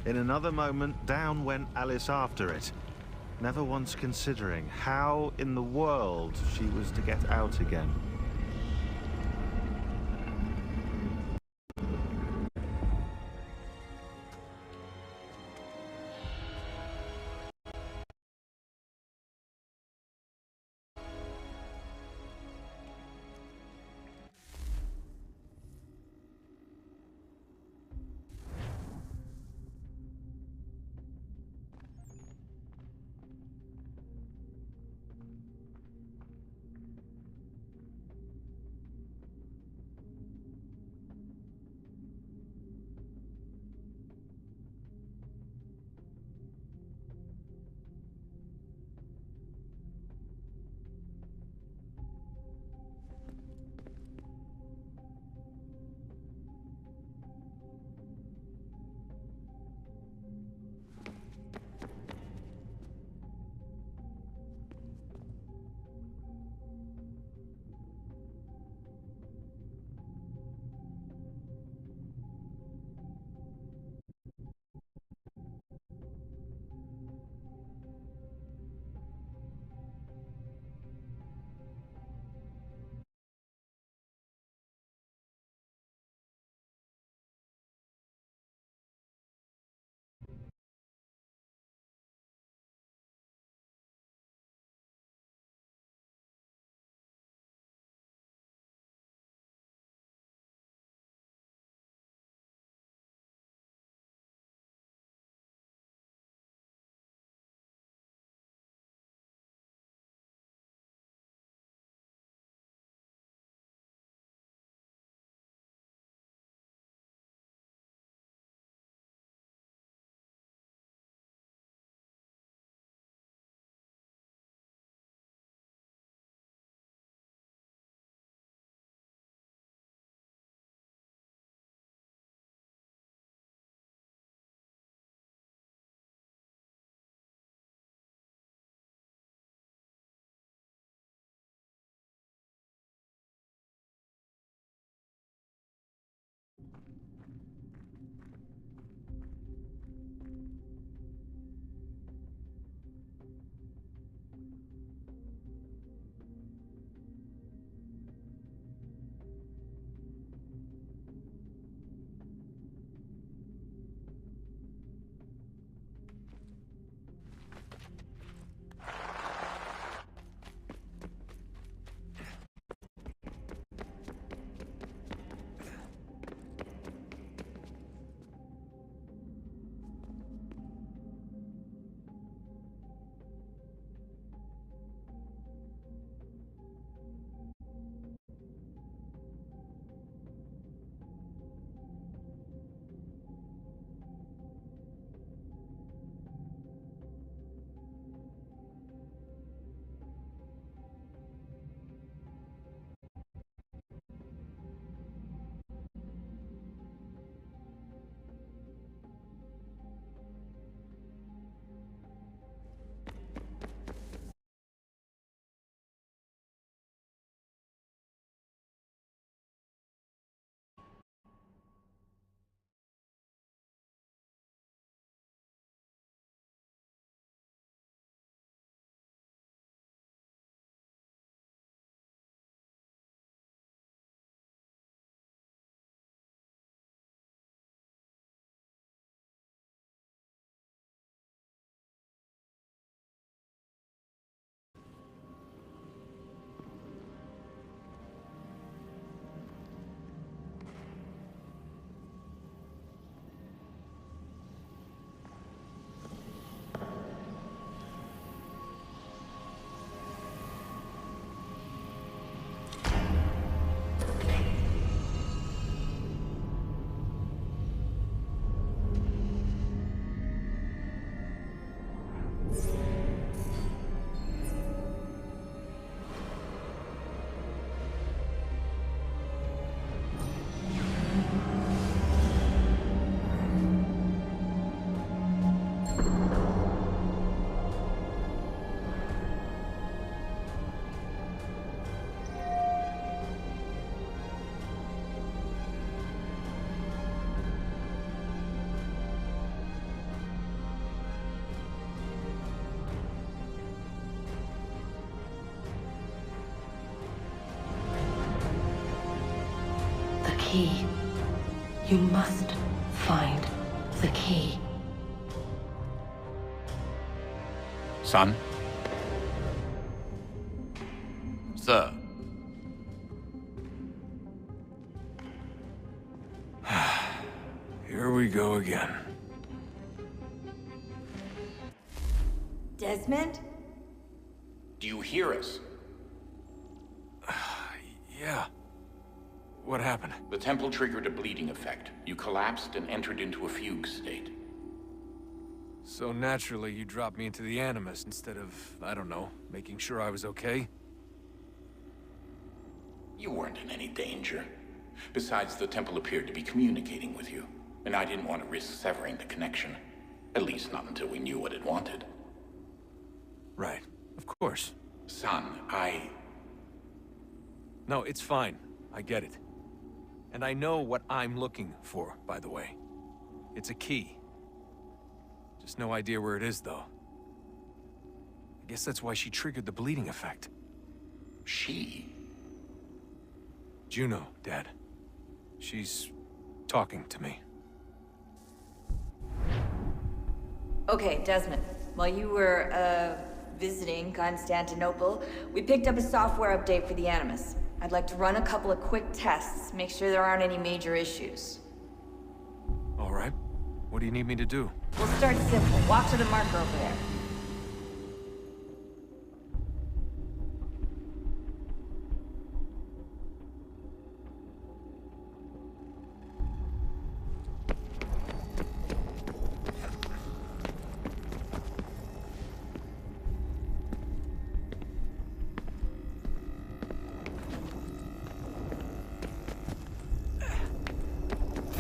In another moment, down went Alice after it, never once considering how in the world she was to get out again. key. You must find the key. Son? Sir? Here we go again. Desmond? Do you hear us? Yeah. What happened? The temple triggered a bleeding effect. You collapsed and entered into a fugue state. So naturally, you dropped me into the Animus instead of, I don't know, making sure I was okay? You weren't in any danger. Besides, the temple appeared to be communicating with you, and I didn't want to risk severing the connection. At least not until we knew what it wanted. Right. Of course. Son, No, it's fine. I get it. And I know what I'm looking for, by the way. It's a key. Just no idea where it is, though. I guess that's why she triggered the bleeding effect. She? Juno, Dad. She's talking to me. Okay, Desmond. While you were, visiting Constantinople, we picked up a software update for the Animus. I'd like to run a couple of quick tests, make sure there aren't any major issues. All right. What do you need me to do? We'll start simple. Walk to the marker over there.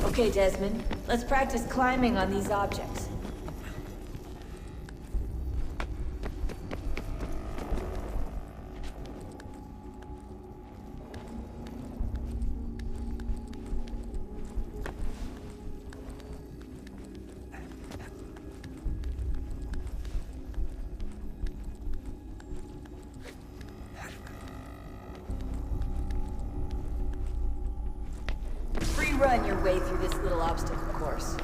Okay, Desmond. Let's practice climbing on these objects. Run your way through this little obstacle course.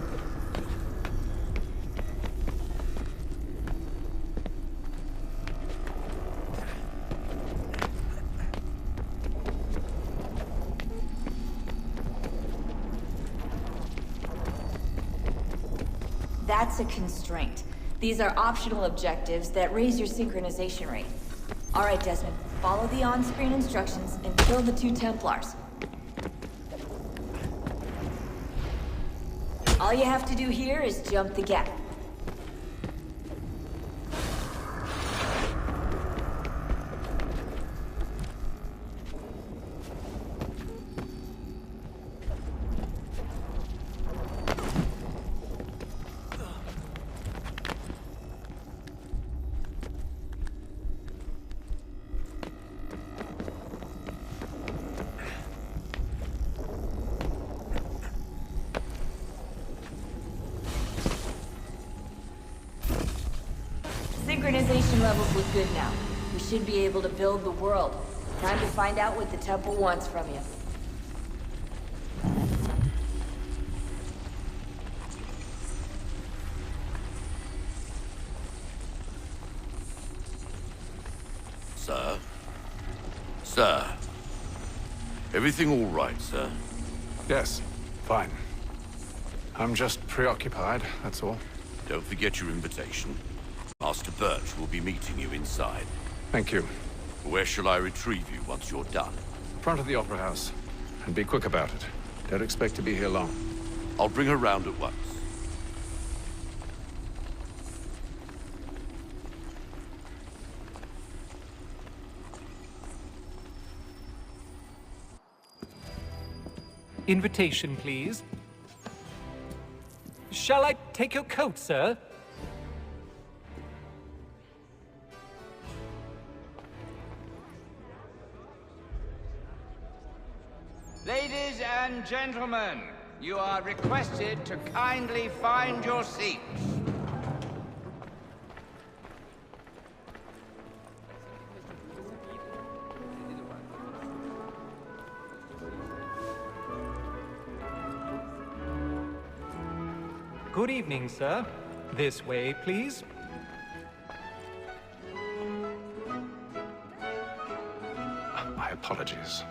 That's a constraint. These are optional objectives that raise your synchronization rate. All right, Desmond, follow the on-screen instructions and kill the 2 Templars. All you have to do here is jump the gap. Synchronization levels look good now. We should be able to build the world. Time to find out what the temple wants from you. Sir? Sir? Everything all right, sir? Yes, fine. I'm just preoccupied, that's all. Don't forget your invitation. Master Birch will be meeting you inside. Thank you. Where shall I retrieve you once you're done? Front of the Opera House. And be quick about it. Don't expect to be here long. I'll bring her round at once. Invitation, please. Shall I take your coat, sir? Ladies and gentlemen, you are requested to kindly find your seats. Good evening, sir. This way, please. My apologies.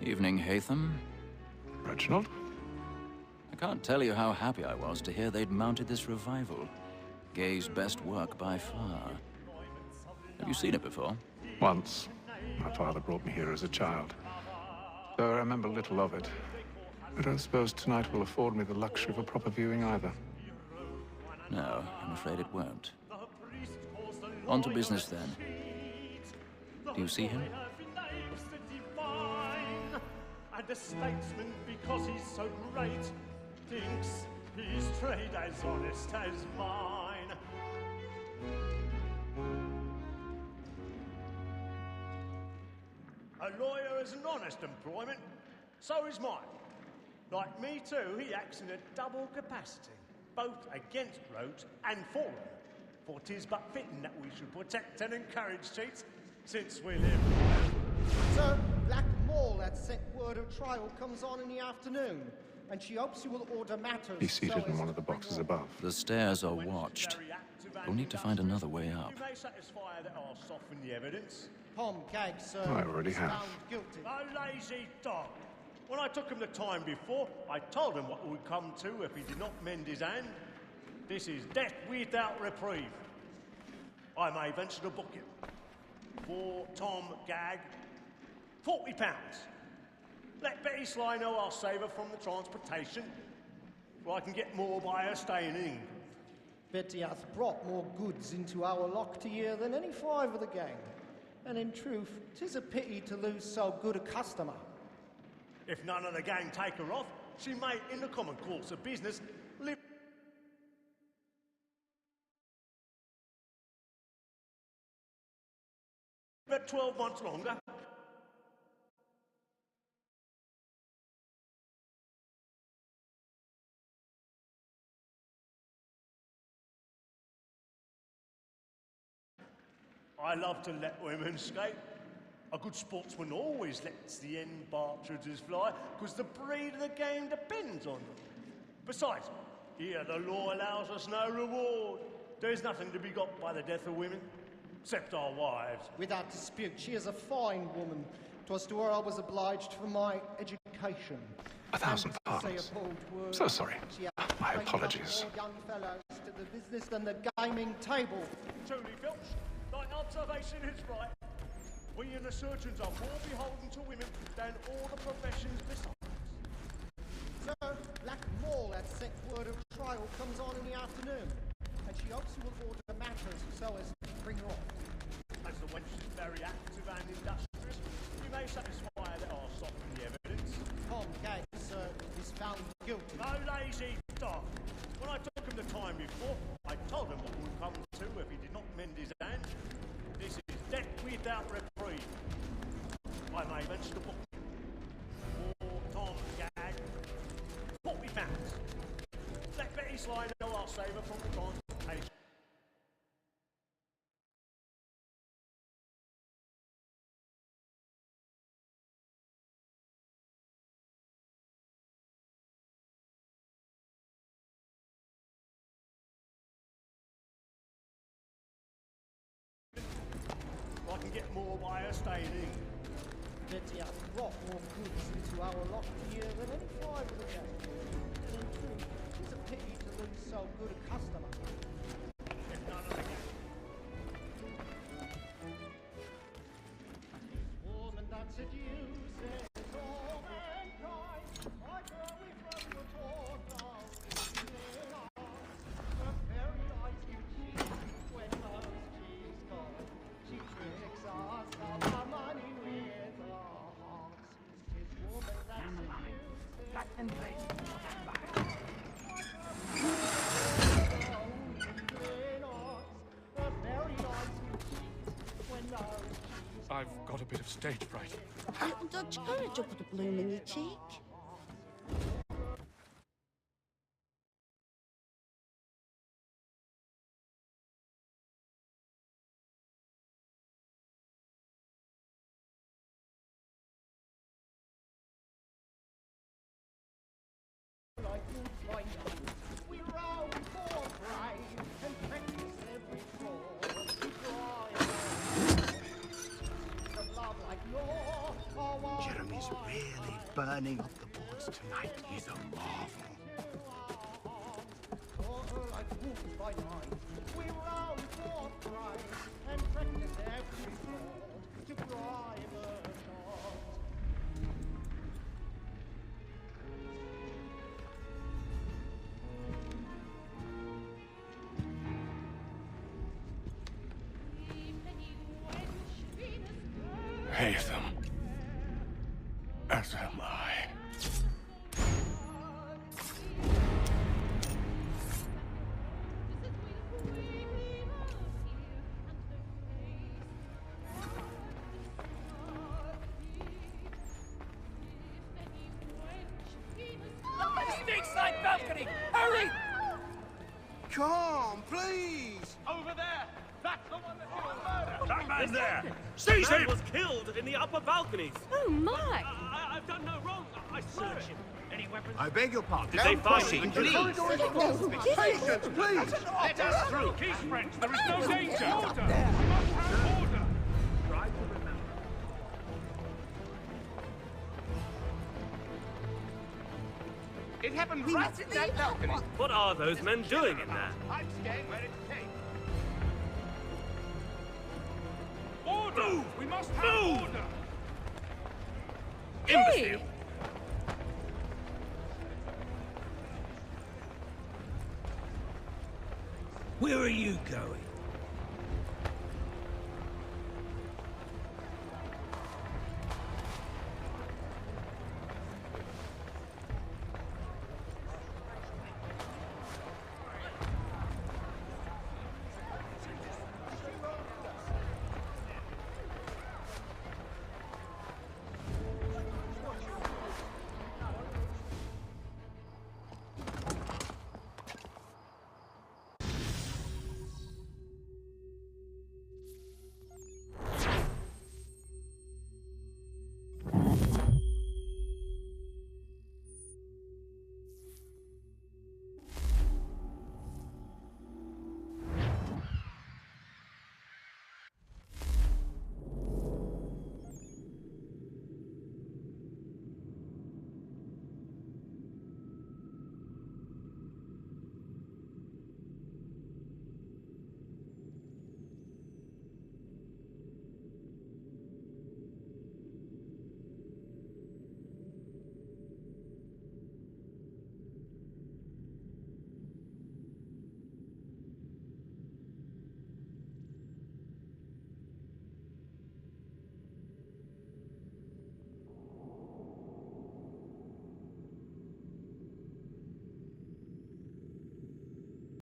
Evening, Haytham. Reginald? I can't tell you how happy I was to hear they'd mounted this revival. Gay's best work by far. Have you seen it before? Once. My father brought me here as a child. Though I remember little of it. I don't suppose tonight will afford me the luxury of a proper viewing either. No, I'm afraid it won't. On to business, then. Do you see him? And a statesman, because he's so great, thinks his trade as honest as mine. A lawyer is an honest employment, so is mine. Like me too, he acts in a double capacity, both against rogues and for them. For 'tis but fitting that we should protect and encourage cheats, since we live. Sir, Black Mall had sent word her trial comes on in the afternoon, and she hopes you will order matters. He's seated in one of the boxes above. The stairs are watched. We'll need to find another way up. You may satisfy that I'll soften the evidence. Tom Gag, sir, I already is have. found guilty. A lazy dog. When I took him the time before, I told him what it would come to if he did not mend his hand. This is death without reprieve. I may venture to book him. For Tom Gag, £40. Let Betty Sly know I'll save her from the transportation, or I can get more by her staying in England. Betty hath brought more goods into our locked year than any five of the gang. And in truth, 'tis a pity to lose so good a customer. If none of the gang take her off, she may, in the common course of business, live but 12 months longer. I love to let women skate. A good sportsman always lets the end partridges fly, because the breed of the game depends on them. Besides, here the law allows us no reward. There's nothing to be got by the death of women, except our wives. Without dispute, she is a fine woman. 'Twas to her I was obliged for my education. 1,000 And to say pardons. a bold word, So sorry. she hath My trained up apologies. more young fellows to the business than the gaming table. Truly, Filch, thy observation is right. We and the surgeons are more beholden to women than all the professions besides. Sir, Black Mall had sent word her trial comes on in the afternoon, and she hopes you will order matters so as to bring her off. As the wench is very active and industrious, you may satisfy that I'll soften the evidence. Tom Gag, sir, is found guilty. No lazy dog. When I took him the time before, I told him what would come to if he did not mend his hand. This is death without reprieve. I may venture to book him. For Tom Gag, £40. Let Betty Sly know I'll save her from the transportation. I can get more by her staying in. Betty hath brought more goods into our locked year than any five of the gang. And in truth, 'tis a pity to lose so good a customer. If none of the gang. Woman that seduces all mankind, like her we throw the portal. Her very eyes do cheat when love's cheese cold. She tricks us of our money with her hearts. 'Tis woman that seduces I've got a bit of stage fright. Little Dutch courage will put a bloom in your cheek. burning of the boards tonight is a marvel. Like wolves by night, we round forthright and practice every sport to drive a shot. Haytham. As am I. Stateside balcony! Hurry! Come, please! Over there! That's the one that you murdered! That man there! Seize him! was killed in the upper balconies. Oh my! I've done no wrong. I searched him. Any weapons? I beg your pardon. Did they find proceed, him? please? Patience, please! Let us through! Keep French, there is no danger! Order! We must have order! Try to remember. It happened right in that balcony! What are those men doing in there? I'm staying where it's safe. Order! Move! We must have order! Imbecile! Where are you going?